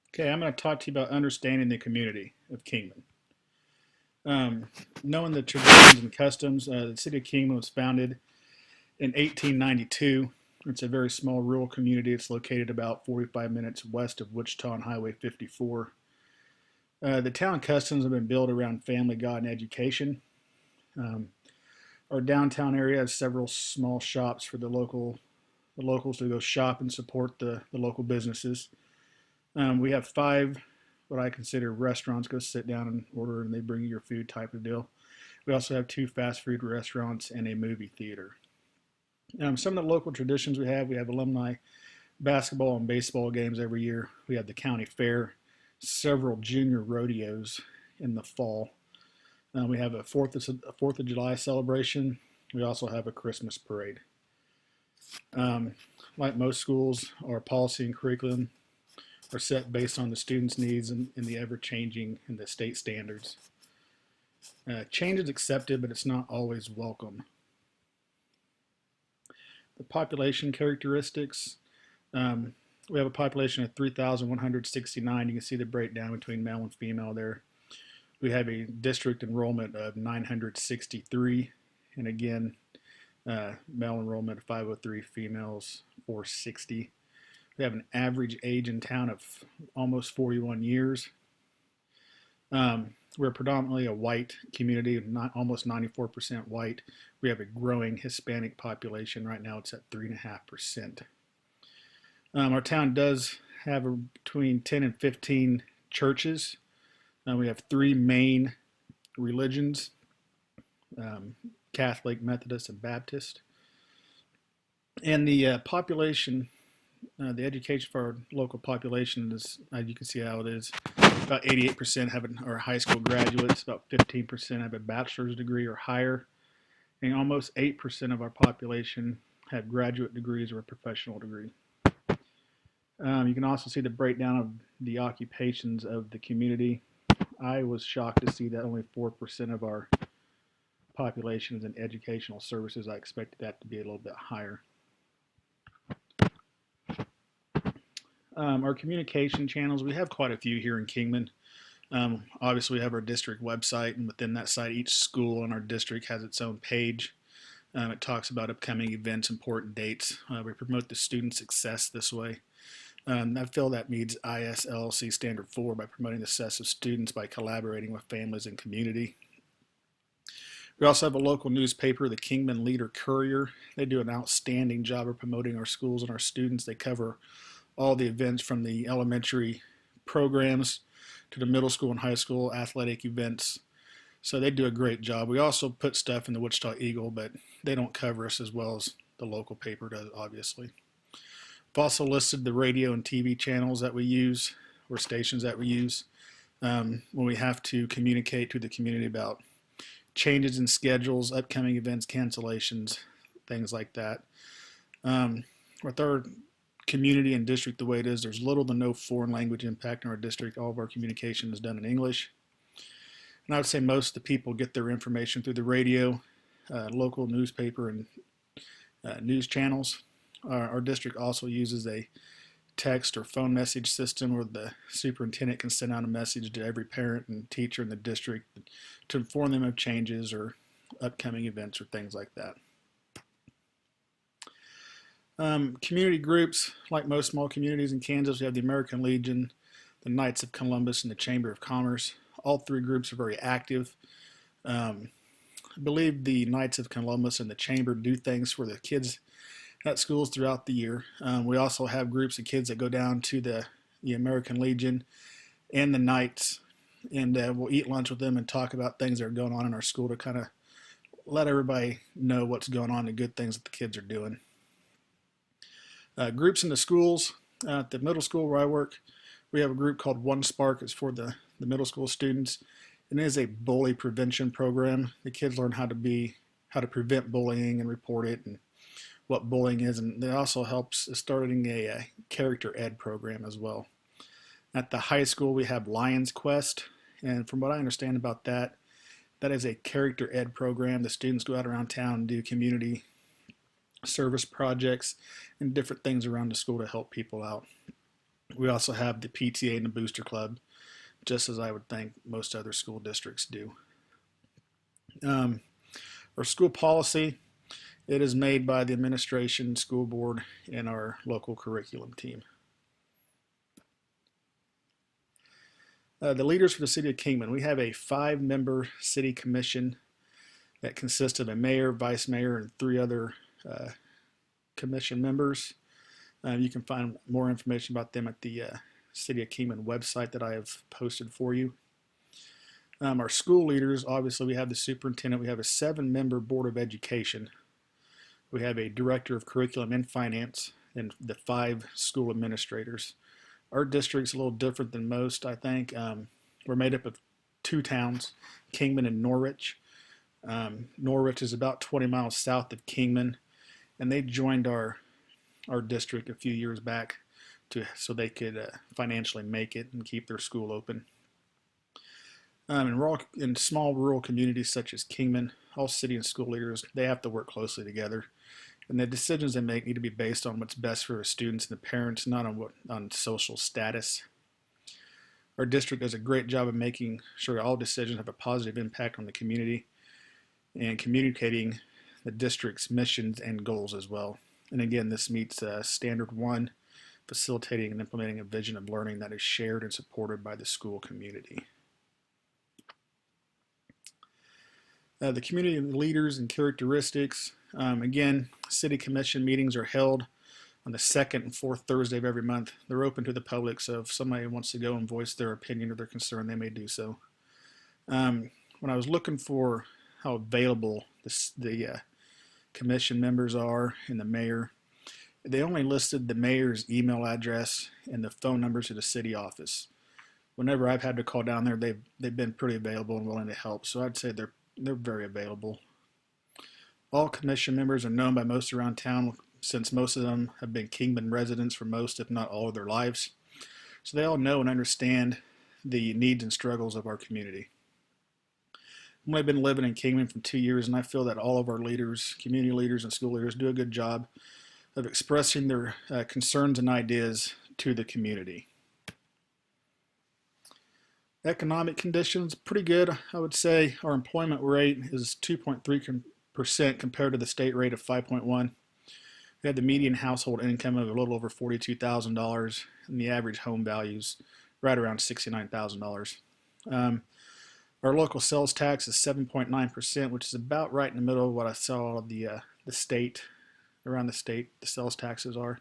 Okay, I'm going to talk to you about understanding the community of Kingman. Um, Knowing the traditions and customs, the city of Kingman was founded in 1892. It's a very small rural community. It's located about 45 minutes west of Wichita on Highway 54. The town customs have been built around family, God, and education. Um, our downtown area has several small shops for the locals to go shop and support the local businesses. We have five what I consider restaurants. Go sit down and order, and they bring you your food type of deal. We also have two fast food restaurants and a movie theater. Some of the local traditions we have alumni basketball and baseball games every year. We have the county fair, several junior rodeos in the fall. We have a Fourth of July celebration. We also have a Christmas parade. Um, like most schools, our policy and curriculum are set based on the students' needs and the ever-changing and the state standards. Change is accepted, but it's not always welcome. The population characteristics. Um, we have a population of 3,169. You can see the breakdown between male and female there. We have a district enrollment of 963, and again, male enrollment of 503, females 460. We have an average age in town of almost 41 years. We're predominantly a white community, not almost 94% white. We have a growing Hispanic population. Right now it's at 3.5%. Our town does have between 10 and 15 churches. We have three main religions, um, Catholic, Methodist, and Baptist. And the population, the education for our local population is, you can see how it is. About 88% are high school graduates, about 15% have a bachelor's degree or higher, and almost 8% of our population have graduate degrees or a professional degree. You can also see the breakdown of the occupations of the community. I was shocked to see that only 4% of our population is in educational services. I expected that to be a little bit higher. Our communication channels, we have quite a few here in Kingman. Obviously, we have our district website, and within that site, each school in our district has its own page. It talks about upcoming events, important dates. We promote the student success this way. I feel that meets ISLC Standard 4 by promoting the success of students by collaborating with families and community. We also have a local newspaper, the Kingman Leader Courier. They do an outstanding job of promoting our schools and our students. They cover all the events from the elementary programs to the middle school and high school athletic events. So they do a great job. We also put stuff in the Wichita Eagle, but they don't cover us as well as the local paper does, obviously. I've also listed the radio and TV channels that we use, or stations that we use, when we have to communicate to the community about changes in schedules, upcoming events, cancellations, things like that. With our community and district the way it is, there's little to no foreign language impact in our district. All of our communication is done in English. And I would say most of the people get their information through the radio, local newspaper, and news channels. Our district also uses a text or phone message system where the superintendent can send out a message to every parent and teacher in the district to inform them of changes or upcoming events or things like that. Community groups, like most small communities in Kansas, we have the American Legion, the Knights of Columbus, and the Chamber of Commerce. All three groups are very active. I believe the Knights of Columbus and the Chamber do things for the kids at schools throughout the year. We also have groups of kids that go down to the American Legion and the Knights, and we'll eat lunch with them and talk about things that are going on in our school to kind of let everybody know what's going on, the good things that the kids are doing. Groups in the schools. At the middle school where I work, we have a group called One Spark. It's for the middle school students. And it is a bully prevention program. The kids learn how to prevent bullying and report it and what bullying is. And it also helps starting a character ed program as well. At the high school, we have Lions Quest. And from what I understand about that, that is a character ed program. The students go out around town and do community service projects and different things around the school to help people out. We also have the PTA and the Booster Club, just as I would think most other school districts do. Um, our school policy, it is made by the administration, school board, and our local curriculum team. The leaders for the city of Kingman, we have a 5-member city commission that consists of a mayor, vice mayor, and 3 other commission members. You can find more information about them at the City of Kingman website that I have posted for you. Our school leaders, obviously we have the superintendent, we have a 7-member board of education, we have a director of curriculum and finance, and the 5 school administrators. Our district's a little different than most, I think. We're made up of 2 towns, Kingman and Norwich. Norwich is about 20 miles south of Kingman, and they joined our district a few years back so they could financially make it and keep their school open. In small rural communities such as Kingman, all city and school leaders, they have to work closely together. And the decisions they make need to be based on what's best for the students and the parents, not on social status. Our district does a great job of making sure all decisions have a positive impact on the community and communicating the district's missions and goals as well. And again, this meets Standard 1, facilitating and implementing a vision of learning that is shared and supported by the school community. The community leaders and characteristics. Again, city commission meetings are held on the 2nd and 4th Thursday of every month. They're open to the public, so if somebody wants to go and voice their opinion or their concern, they may do so. When I was looking for how available the commission members are and the mayor, they only listed the mayor's email address and the phone numbers to the city office. Whenever I've had to call down there, they've been pretty available and willing to help, so I'd say they're very available. All commission members are known by most around town, since most of them have been Kingman residents for most, if not all, of their lives. So they all know and understand the needs and struggles of our community. I've only been living in Kingman for 2 years, and I feel that all of our leaders, community leaders and school leaders, do a good job of expressing their concerns and ideas to the community. Economic conditions, pretty good. I would say our employment rate is 2.3% compared to the state rate of 5.1. We had the median household income of a little over $42,000, and the average home values right around $69,000. Our local sales tax is 7.9%, which is about right in the middle of what I saw of the state, around the state, the sales taxes are.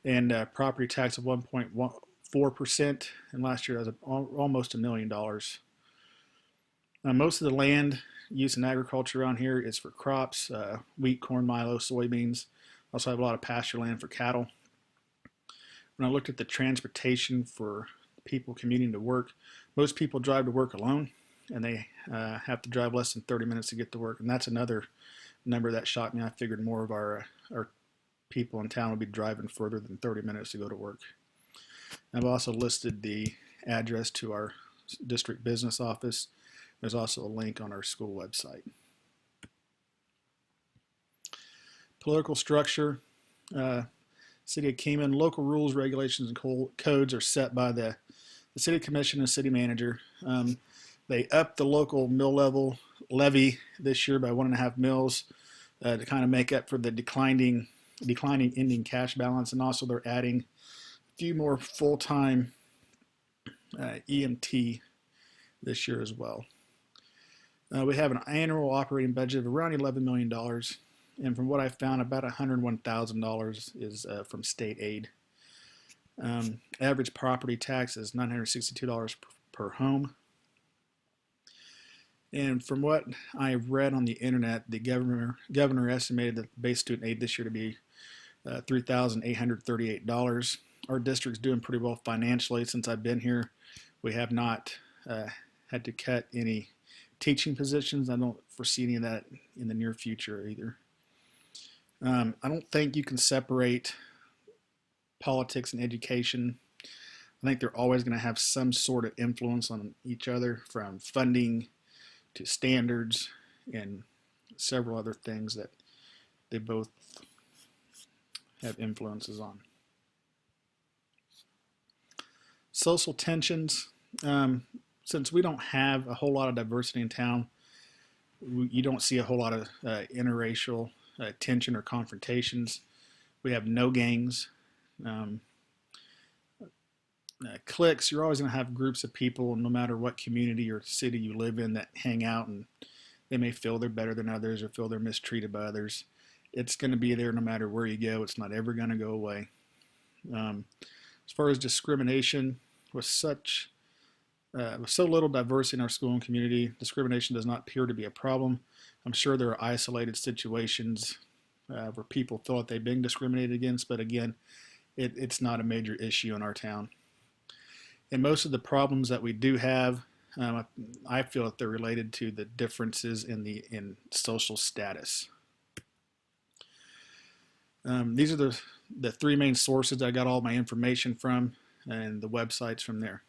And property tax of 1.4%, and last year that was almost $1 million. Most of the land used in agriculture around here is for crops, wheat, corn, milo, soybeans. Also have a lot of pasture land for cattle. When I looked at the transportation for people commuting to work, most people drive to work alone, and they have to drive less than 30 minutes to get to work. And that's another number that shocked me. I figured more of our people in town would be driving further than 30 minutes to go to work. I've also listed the address to our district business office. There's also a link on our school website. Political structure. City of Kingman, local rules, regulations, and codes are set by the City Commission and City Manager. They upped the local mill levy this year by 1.5 mills to kind of make up for the declining ending cash balance, and also they're adding a few more full-time EMT this year as well. We have an annual operating budget of around $11 million, and from what I found, about $101,000 is from state aid. Average property tax is $962 per home. And from what I've read on the internet, the governor estimated the base student aid this year to be $3,838. Our district's doing pretty well financially since I've been here. We have not had to cut any teaching positions. I don't foresee any of that in the near future either. I don't think you can separate politics and education. I think they're always going to have some sort of influence on each other, from funding to standards and several other things that they both have influences on. Social tensions. Since we don't have a whole lot of diversity in town, you don't see a whole lot of interracial tension or confrontations. We have no gangs. Um, Cliques, you're always going to have groups of people, no matter what community or city you live in, that hang out, and they may feel they're better than others or feel they're mistreated by others. It's going to be there no matter where you go. It's not ever going to go away. As far as discrimination, with so little diversity in our school and community, discrimination does not appear to be a problem. I'm sure there are isolated situations where people feel that they've been discriminated against, but again, it's not a major issue in our town. And most of the problems that we do have, I feel that they're related to the differences in social status. These are the three main sources that I got all my information from, and the websites from there.